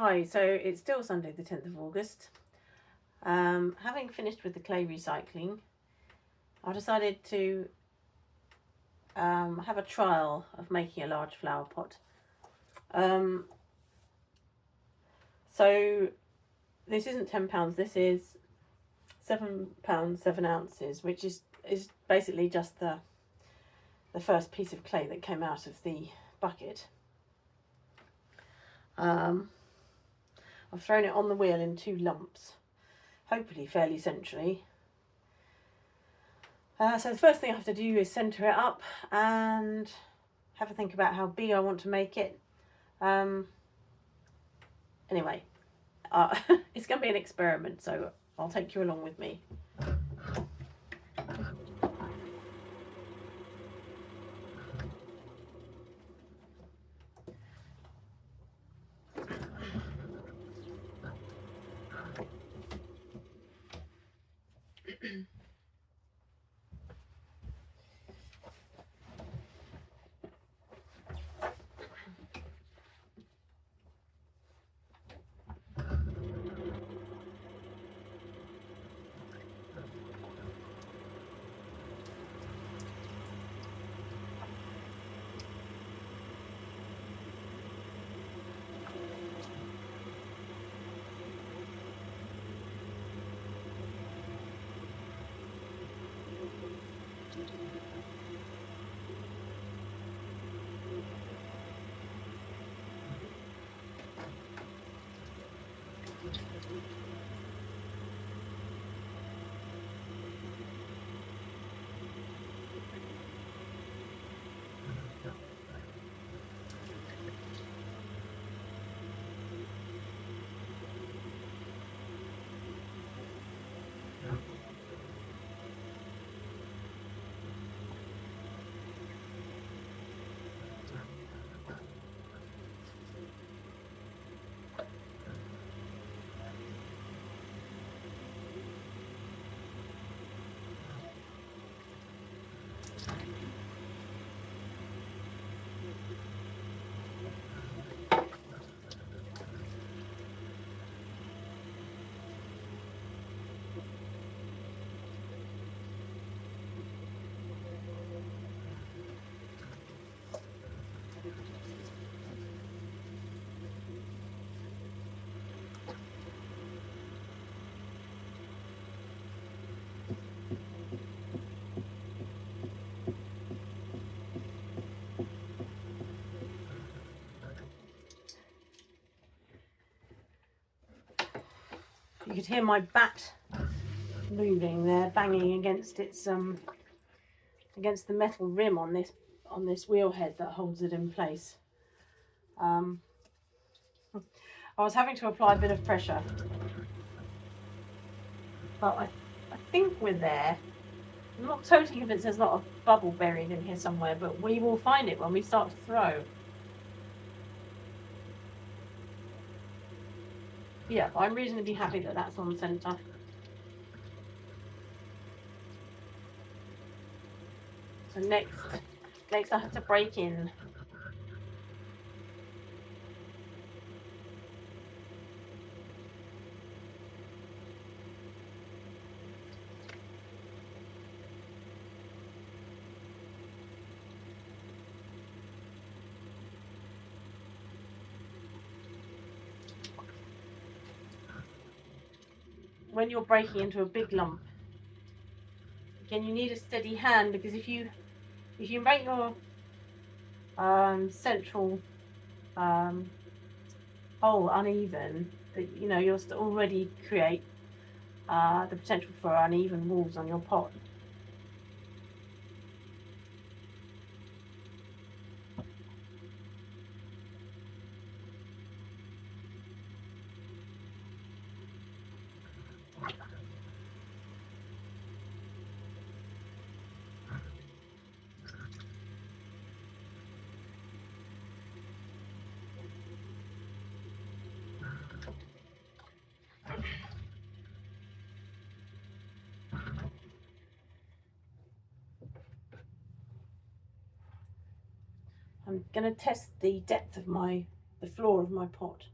Hi, so it's still Sunday the 10th of August. Having finished with the clay recycling, I decided to have a trial of making a large flower pot. So this isn't £10, this is £7, 7 ounces, which is basically just the first piece of clay that came out of the bucket. I've thrown it on the wheel in 2 lumps, hopefully fairly centrally. So the first thing I have to do is centre it up and have a think about how big I want to make it. Anyway, it's going to be an experiment, so I'll take you along with me. You could hear my bat moving there, banging against its against the metal rim on this wheel head that holds it in place. I was having to apply a bit of pressure, but I think we're there. I'm not totally convinced there's not a bubble buried in here somewhere, but we will find it when we start to throw. Yeah, I'm reasonably happy that that's on centre. So next I have to break in. When you're breaking into a big lump, again, you need a steady hand, because if you make your central hole uneven, you'll already create the potential for uneven walls on your pot. I'm going to test the depth of the floor of my pot.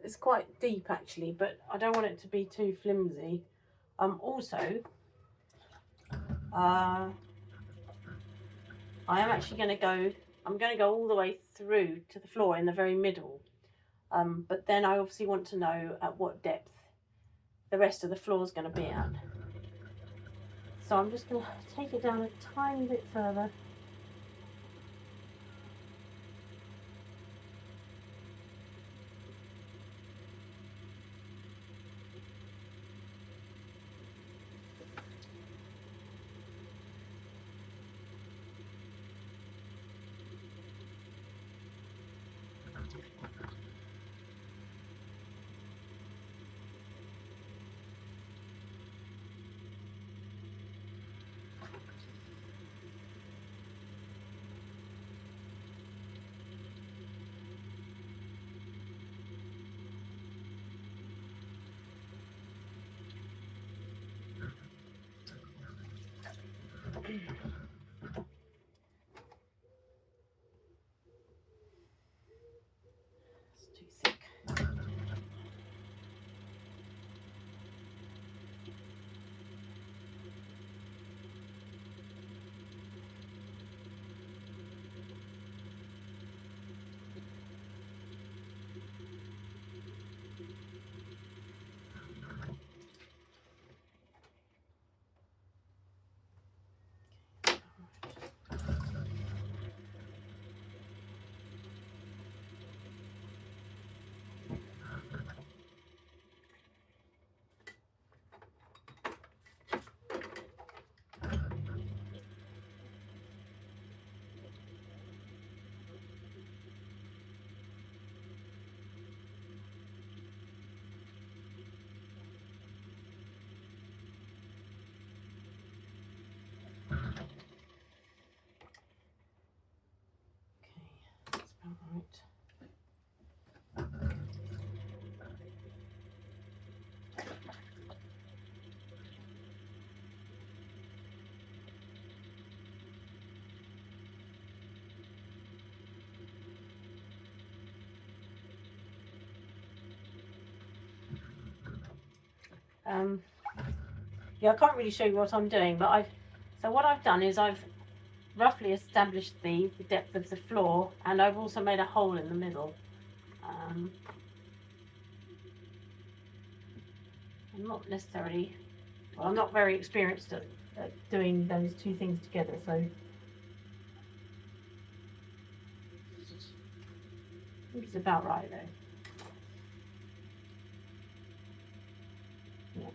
it's quite deep actually, but I don't want it to be too flimsy. Also, I am actually going to go, I'm going to go all the way through to the floor in the very middle. But then I obviously want to know at what depth the rest of the floor is going to be at. So I'm just going to take it down a tiny bit further. It's too thick. That's about right. Yeah, I can't really show you what I'm doing, but what I've done is I've roughly established the depth of the floor, and I've also made a hole in the middle. I'm not necessarily, well, I'm not very experienced at doing those two things together, so I think it's about right though. Yeah.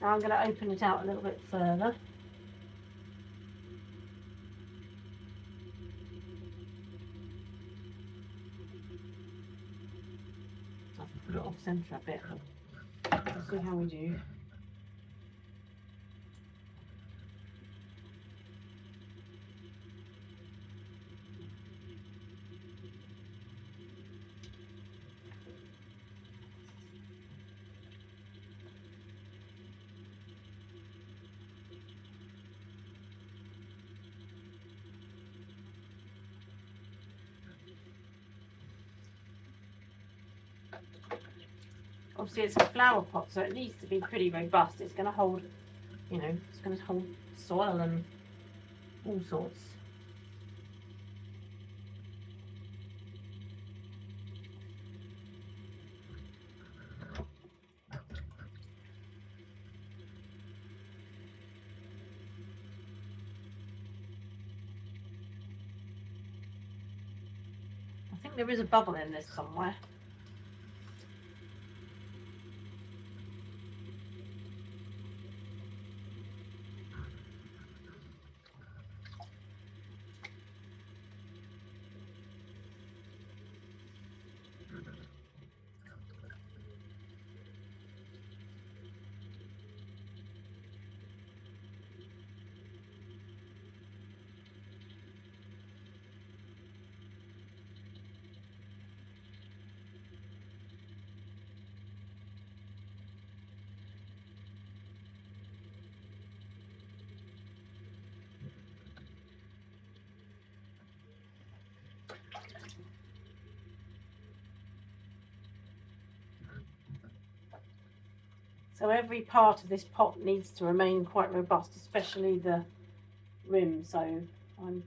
Now I'm going to open it out a little bit further. I'll put it off centre a bit. We'll see how we do. Obviously it's a flower pot, so it needs to be pretty robust. It's going to hold, you know, it's going to hold soil and all sorts. I think there is a bubble in this somewhere. So every part of this pot needs to remain quite robust, especially the rim. So I'm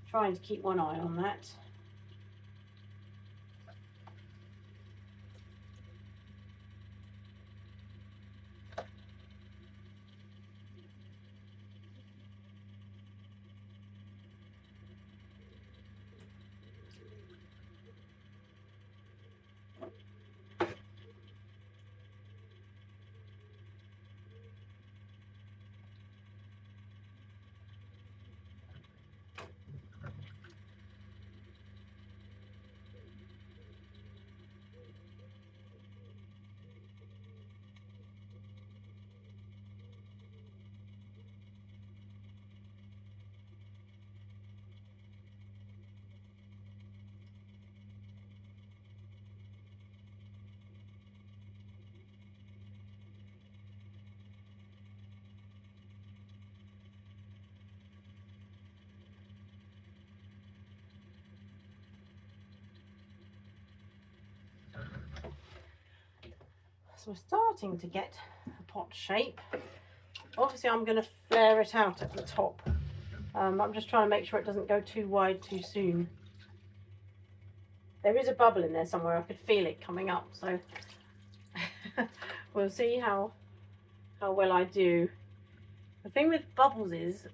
trying to keep one eye on that. So we're starting to get a pot shape. Obviously I'm going to flare it out at the top. I'm just trying to make sure it doesn't go too wide too soon. There is a bubble in there somewhere, I could feel it coming up, so we'll see how well I do. The thing with bubbles is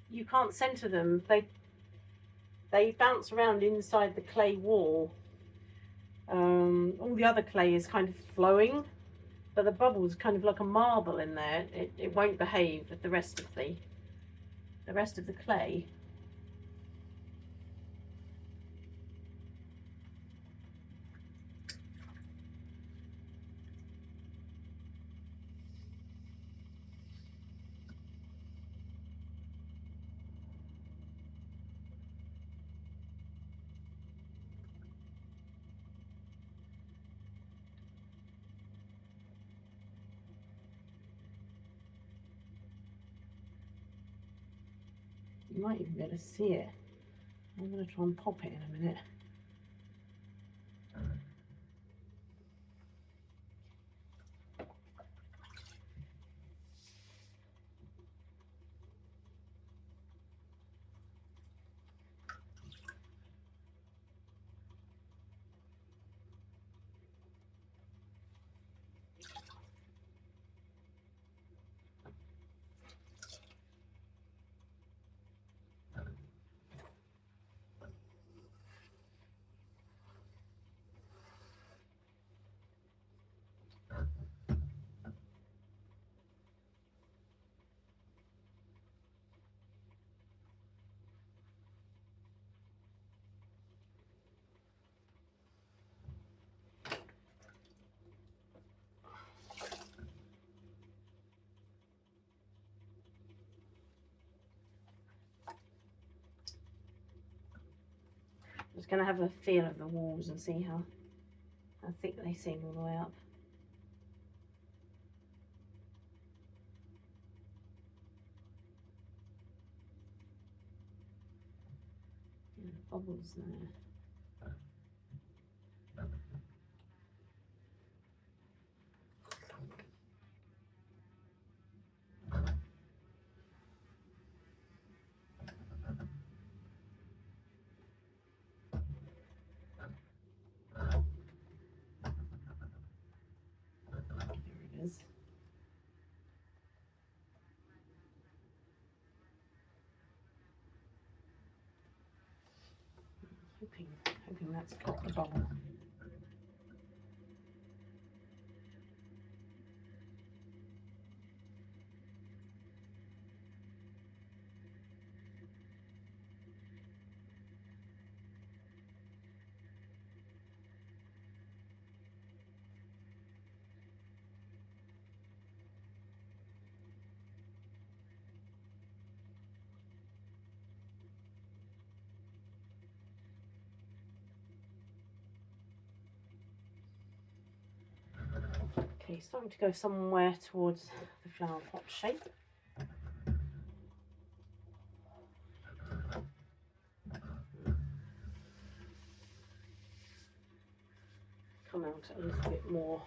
you can't center them. They bounce around inside the clay wall. All the other clay is kind of flowing, but the bubble's kind of like a marble in there. It won't behave with the rest of the clay. You might even be able to see it. I'm going to try and pop it in a minute. Just going to have a feel of the walls and see how thick they seem all the way up. Yeah, bubbles there. There it is. Hoping that's got the bubble. Okay, starting to go somewhere towards the flower pot shape. Come out a little bit more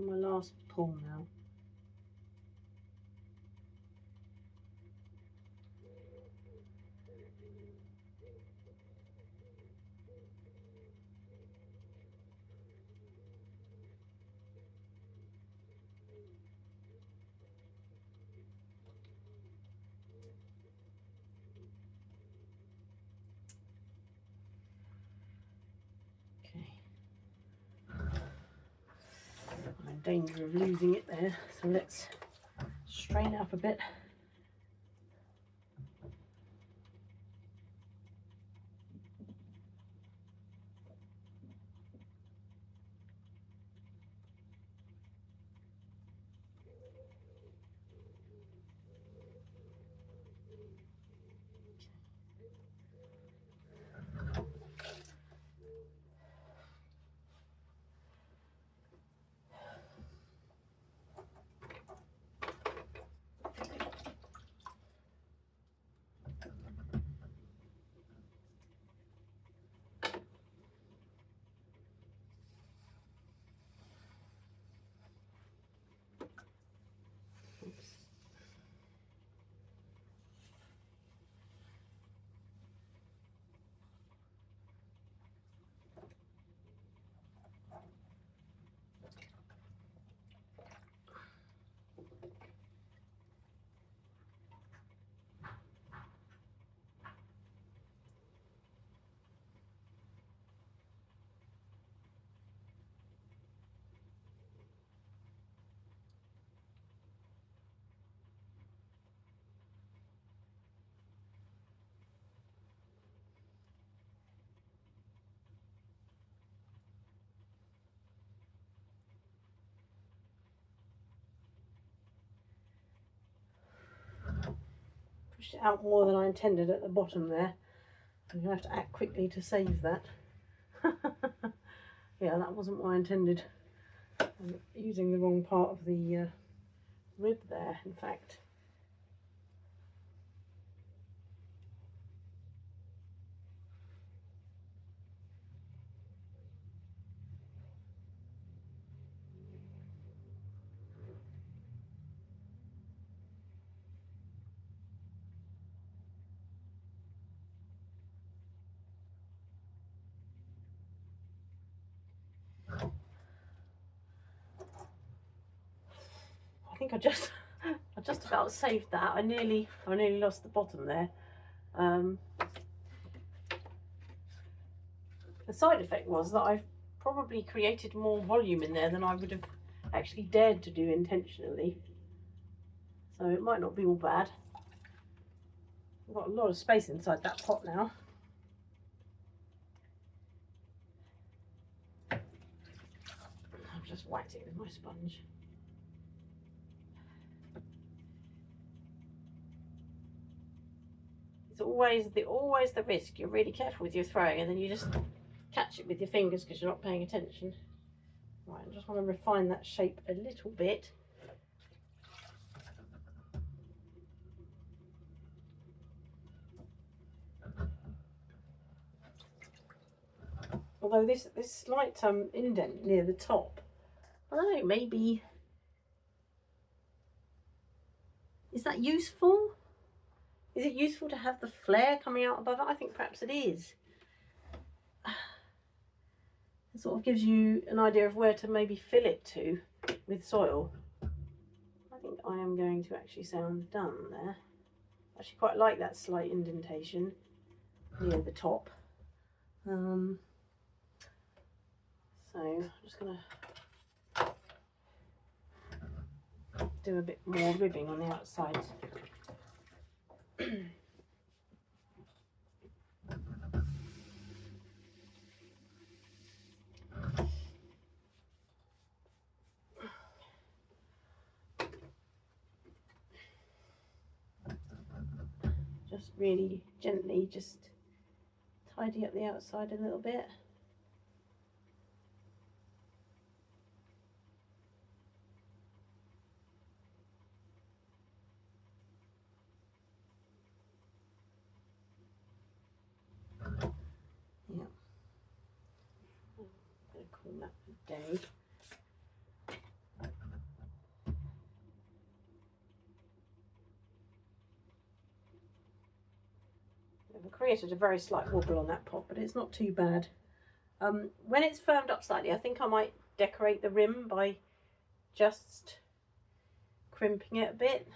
making my last pull now. I'm in danger of losing it there, so let's strain it up a bit. Pushed it out more than I intended at the bottom there. I'm going to have to act quickly to save that. Yeah, that wasn't what I intended. I'm using the wrong part of the rib there, in fact. I think I just about saved that. I nearly lost the bottom there. The side effect was that I've probably created more volume in there than I would have actually dared to do intentionally. So it might not be all bad. I've got a lot of space inside that pot now. I've just whacked it with my sponge. It's always the risk. You're really careful with your throwing, and then you just catch it with your fingers because you're not paying attention. Right, I just want to refine that shape a little bit. Although this slight indent near the top, I don't know, maybe, is that useful? Is it useful to have the flare coming out above it? I think perhaps it is. It sort of gives you an idea of where to maybe fill it to with soil. I think I am going to actually say I'm done there. I actually quite like that slight indentation near the top. So I'm just going to do a bit more ribbing on the outside. Just really gently just tidy up the outside a little bit. Yeah. I'm going to call that a day. created a very slight wobble on that pot, but it's not too bad. When it's firmed up slightly, I think I might decorate the rim by just crimping it a bit.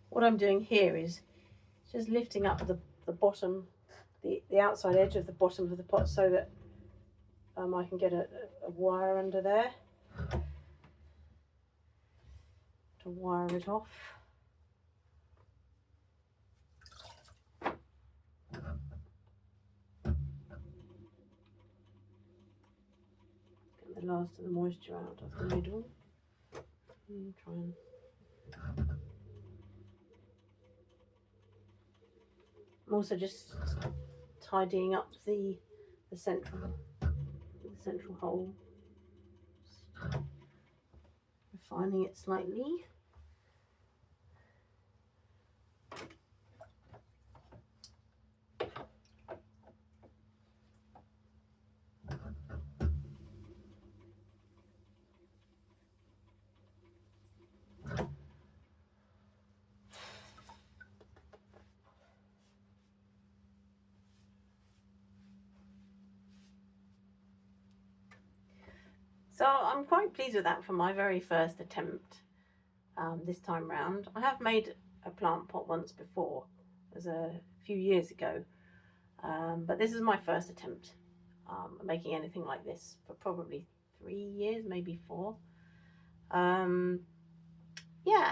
What I'm doing here is just lifting up the bottom, the outside edge of the bottom of the pot so that I can get a wire under there to wire it off. Get the last of the moisture out of the middle. And try and I'm also just tidying up the central hole, just refining it slightly. So I'm quite pleased with that for my very first attempt this time round. I have made a plant pot once before, it was a few years ago, but this is my first attempt making anything like this for probably 3 years, maybe 4. Yeah,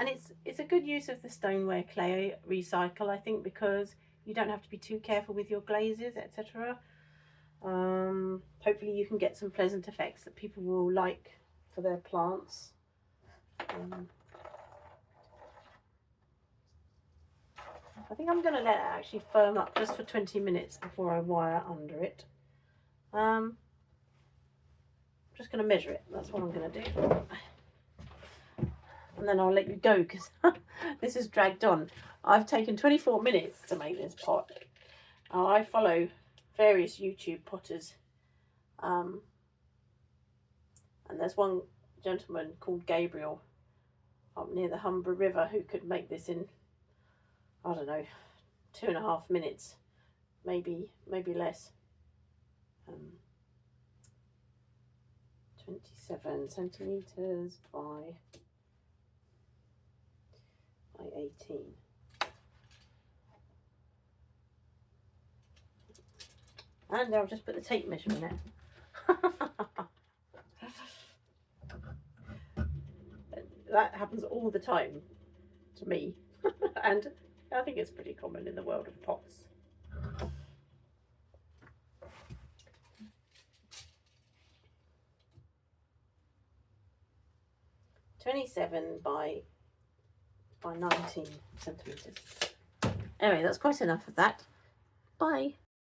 and it's a good use of the stoneware clay recycle, I think, because you don't have to be too careful with your glazes, etc. Hopefully you can get some pleasant effects that people will like for their plants. I think I'm going to let it actually firm up just for 20 minutes before I wire under it. I'm just going to measure it, that's what I'm going to do. And then I'll let you go because this has dragged on. I've taken 24 minutes to make this pot. I follow various YouTube potters, and there's one gentleman called Gabriel up near the Humber River who could make this in, I don't know, 2.5 minutes, maybe less. 27 centimeters by 18. And I'll just put the tape measure in it. That happens all the time to me. And I think it's pretty common in the world of pots. 27 by 19 centimeters. Anyway, that's quite enough of that. Bye.